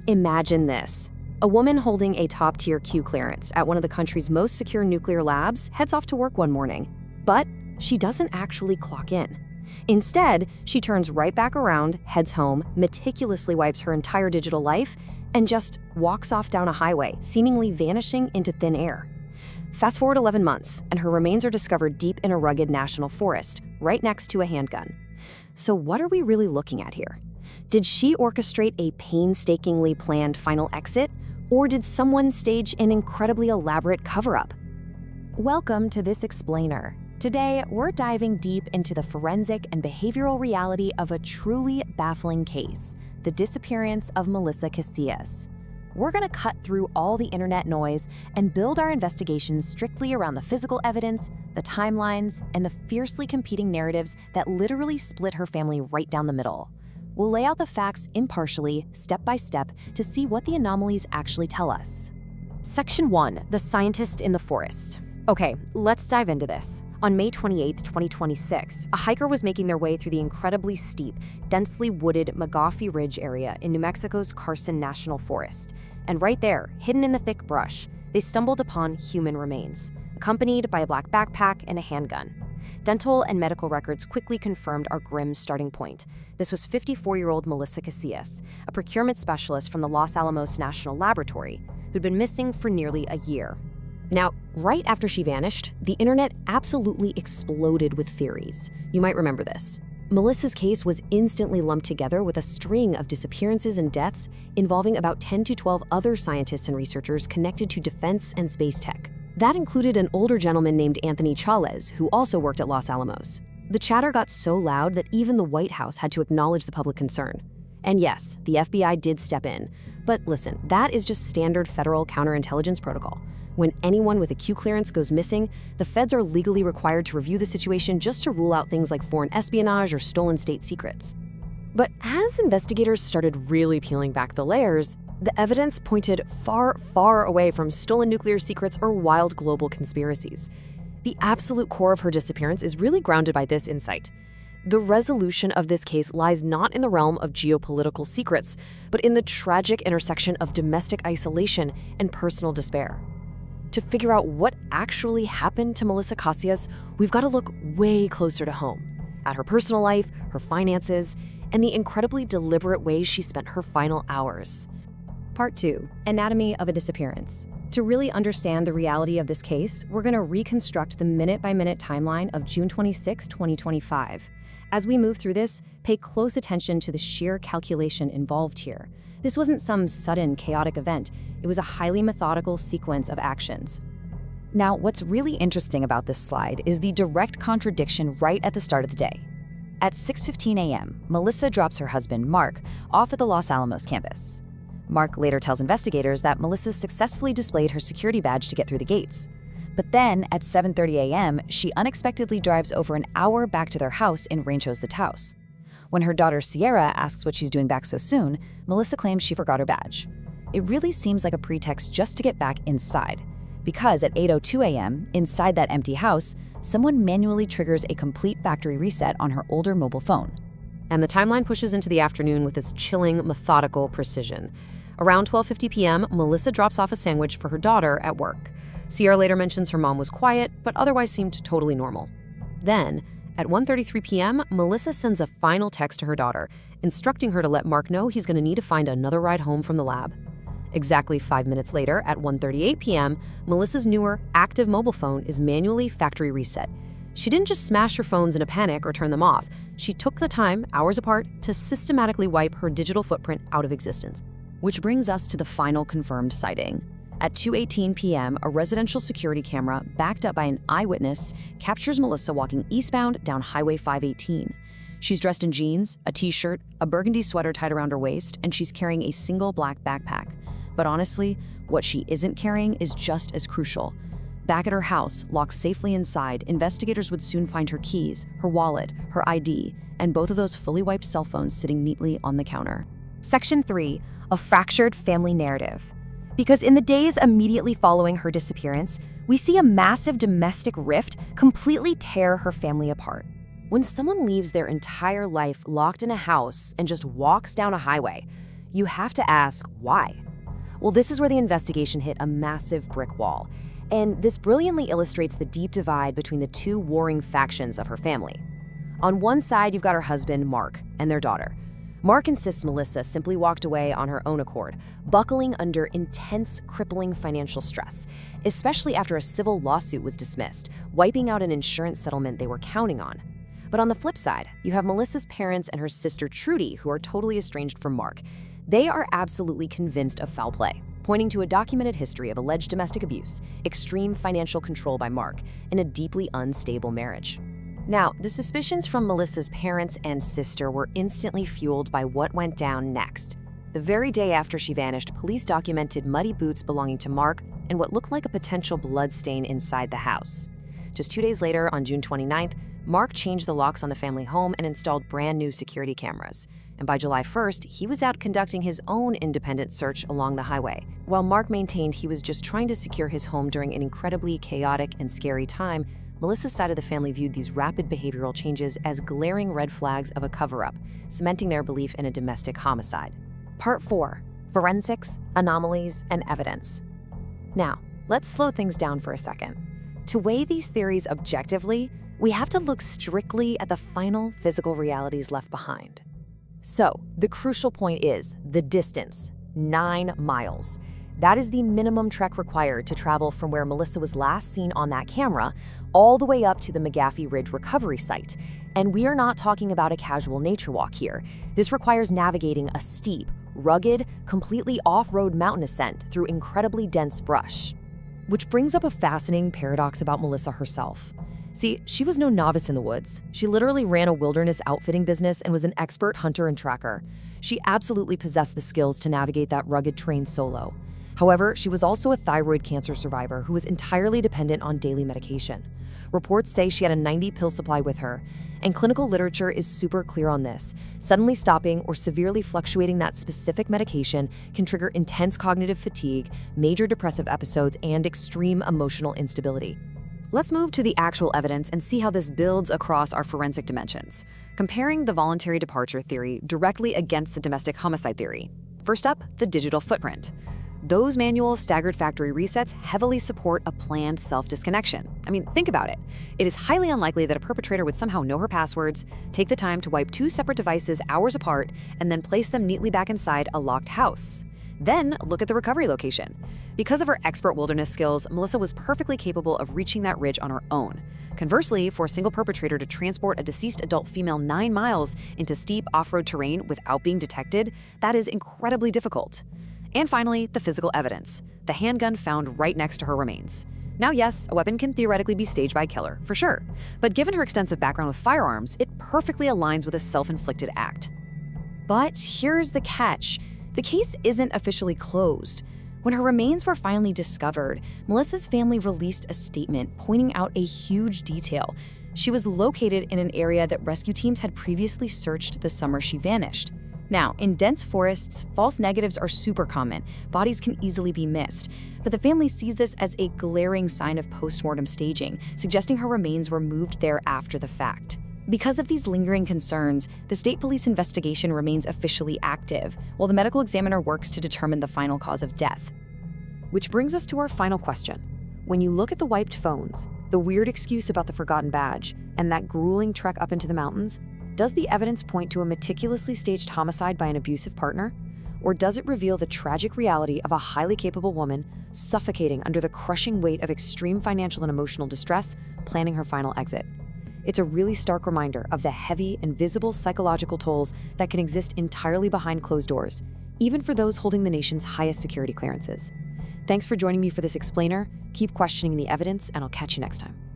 Imagine this. A woman holding a top-tier Q clearance at one of the country's most secure nuclear labs heads off to work one morning. But she doesn't actually clock in. Instead, she turns right back around, heads home, meticulously wipes her entire digital life, and just walks off down a highway, seemingly vanishing into thin air. Fast forward 11 months, and her remains are discovered deep in a rugged national forest, right next to a handgun. So what are we really looking at here? Did she orchestrate a painstakingly planned final exit, or did someone stage an incredibly elaborate cover-up? Welcome to This Explainer. Today, we're diving deep into the forensic and behavioral reality of a truly baffling case, the disappearance of Melissa Casias. We're going to cut through all the internet noise and build our investigations strictly around the physical evidence, the timelines, and the fiercely competing narratives that literally split her family right down the middle. We'll lay out the facts impartially, step by step, to see what the anomalies actually tell us. Section 1. The Scientist in the Forest. Okay, let's dive into this. On May 28, 2026, a hiker was making their way through the incredibly steep, densely wooded McGoffey Ridge area in New Mexico's Carson National Forest. And right there, hidden in the thick brush, they stumbled upon human remains, accompanied by a black backpack and a handgun. Dental and medical records quickly confirmed our grim starting point. This was 54-year-old Melissa Casias, a procurement specialist from the Los Alamos National Laboratory, who'd been missing for nearly a year. Now, right after she vanished, the internet absolutely exploded with theories. You might remember this. Melissa's case was instantly lumped together with a string of disappearances and deaths involving about 10 to 12 other scientists and researchers connected to defense and space tech. That included an older gentleman named Anthony Chavez, who also worked at Los Alamos. The chatter got so loud that even the White House had to acknowledge the public concern. And yes, the FBI did step in. But listen, that is just standard federal counterintelligence protocol. When anyone with a Q clearance goes missing, the feds are legally required to review the situation just to rule out things like foreign espionage or stolen state secrets. But as investigators started really peeling back the layers, the evidence pointed far, far away from stolen nuclear secrets or wild global conspiracies. The absolute core of her disappearance is really grounded by this insight. The resolution of this case lies not in the realm of geopolitical secrets, but in the tragic intersection of domestic isolation and personal despair. To figure out what actually happened to Melissa Casias, we've got to look way closer to home, at her personal life, her finances, and the incredibly deliberate ways she spent her final hours. Part 2. Anatomy of a Disappearance. To really understand the reality of this case, we're going to reconstruct the minute-by-minute timeline of June 26, 2025. As we move through this, pay close attention to the sheer calculation involved here. This wasn't some sudden, chaotic event. It was a highly methodical sequence of actions. Now, what's really interesting about this slide is the direct contradiction right at the start of the day. At 6:15 a.m., Melissa drops her husband, Mark, off at the Los Alamos campus. Mark later tells investigators that Melissa successfully displayed her security badge to get through the gates. But then, at 7:30 a.m., she unexpectedly drives over an hour back to their house in Ranchos the Taos. When her daughter Sierra asks what she's doing back so soon, Melissa claims she forgot her badge. It really seems like a pretext just to get back inside, because at 8:02 a.m., inside that empty house, someone manually triggers a complete factory reset on her older mobile phone. And the timeline pushes into the afternoon with this chilling, methodical precision. Around 12:50 p.m., Melissa drops off a sandwich for her daughter at work. Sierra later mentions her mom was quiet, but otherwise seemed totally normal. Then, at 1:33 p.m., Melissa sends a final text to her daughter, instructing her to let Mark know he's going to need to find another ride home from the lab. Exactly 5 minutes later, at 1:38 p.m., Melissa's newer, active mobile phone is manually factory reset. She didn't just smash her phones in a panic or turn them off. She took the time, hours apart, to systematically wipe her digital footprint out of existence. Which brings us to the final confirmed sighting. At 2:18 p.m., a residential security camera, backed up by an eyewitness, captures Melissa walking eastbound down Highway 518. She's dressed in jeans, a t-shirt, a burgundy sweater tied around her waist, and she's carrying a single black backpack. But honestly, what she isn't carrying is just as crucial. Back at her house, locked safely inside, investigators would soon find her keys, her wallet, her ID, and both of those fully wiped cell phones sitting neatly on the counter. Section 3. A fractured family narrative. Because in the days immediately following her disappearance, we see a massive domestic rift completely tear her family apart. When someone leaves their entire life locked in a house and just walks down a highway, you have to ask why. Well, this is where the investigation hit a massive brick wall, and this brilliantly illustrates the deep divide between the two warring factions of her family. On one side, you've got her husband, Mark, and their daughter. Mark insists Melissa simply walked away on her own accord, buckling under intense, crippling financial stress, especially after a civil lawsuit was dismissed, wiping out an insurance settlement they were counting on. But on the flip side, you have Melissa's parents and her sister Trudy, who are totally estranged from Mark. They are absolutely convinced of foul play, pointing to a documented history of alleged domestic abuse, extreme financial control by Mark, and a deeply unstable marriage. Now, the suspicions from Melissa's parents and sister were instantly fueled by what went down next. The very day after she vanished, police documented muddy boots belonging to Mark and what looked like a potential blood stain inside the house. Just 2 days later, on June 29th, Mark changed the locks on the family home and installed brand new security cameras. And by July 1st, he was out conducting his own independent search along the highway. While Mark maintained he was just trying to secure his home during an incredibly chaotic and scary time, Melissa's side of the family viewed these rapid behavioral changes as glaring red flags of a cover-up, cementing their belief in a domestic homicide. Part 4. Forensics, Anomalies, and Evidence. Now, let's slow things down for a second. To weigh these theories objectively, we have to look strictly at the final physical realities left behind. So, the crucial point is the distance, 9 miles. That is the minimum trek required to travel from where Melissa was last seen on that camera all the way up to the McGaffey Ridge recovery site. And we are not talking about a casual nature walk here. This requires navigating a steep, rugged, completely off-road mountain ascent through incredibly dense brush. Which brings up a fascinating paradox about Melissa herself. See, she was no novice in the woods. She literally ran a wilderness outfitting business and was an expert hunter and tracker. She absolutely possessed the skills to navigate that rugged terrain solo. However, she was also a thyroid cancer survivor who was entirely dependent on daily medication. Reports say she had a 90-pill supply with her, and clinical literature is super clear on this. Suddenly stopping or severely fluctuating that specific medication can trigger intense cognitive fatigue, major depressive episodes, and extreme emotional instability. Let's move to the actual evidence and see how this builds across our forensic dimensions, comparing the voluntary departure theory directly against the domestic homicide theory. First up, the digital footprint. Those manual staggered factory resets heavily support a planned self-disconnection. I mean, think about it. It is highly unlikely that a perpetrator would somehow know her passwords, take the time to wipe 2 separate devices hours apart, and then place them neatly back inside a locked house. Then look at the recovery location. Because of her expert wilderness skills, Melissa was perfectly capable of reaching that ridge on her own. Conversely, for a single perpetrator to transport a deceased adult female 9 miles into steep off-road terrain without being detected, that is incredibly difficult. And finally, the physical evidence, the handgun found right next to her remains. Now yes, a weapon can theoretically be staged by a killer, for sure, but given her extensive background with firearms, it perfectly aligns with a self-inflicted act. But here's the catch. The case isn't officially closed. When her remains were finally discovered, Melissa's family released a statement pointing out a huge detail. She was located in an area that rescue teams had previously searched the summer she vanished. Now, in dense forests, false negatives are super common. Bodies can easily be missed. But the family sees this as a glaring sign of postmortem staging, suggesting her remains were moved there after the fact. Because of these lingering concerns, the state police investigation remains officially active, while the medical examiner works to determine the final cause of death. Which brings us to our final question. When you look at the wiped phones, the weird excuse about the forgotten badge, and that grueling trek up into the mountains, does the evidence point to a meticulously staged homicide by an abusive partner? Or does it reveal the tragic reality of a highly capable woman suffocating under the crushing weight of extreme financial and emotional distress, planning her final exit? It's a really stark reminder of the heavy, invisible psychological tolls that can exist entirely behind closed doors, even for those holding the nation's highest security clearances. Thanks for joining me for this explainer. Keep questioning the evidence, and I'll catch you next time.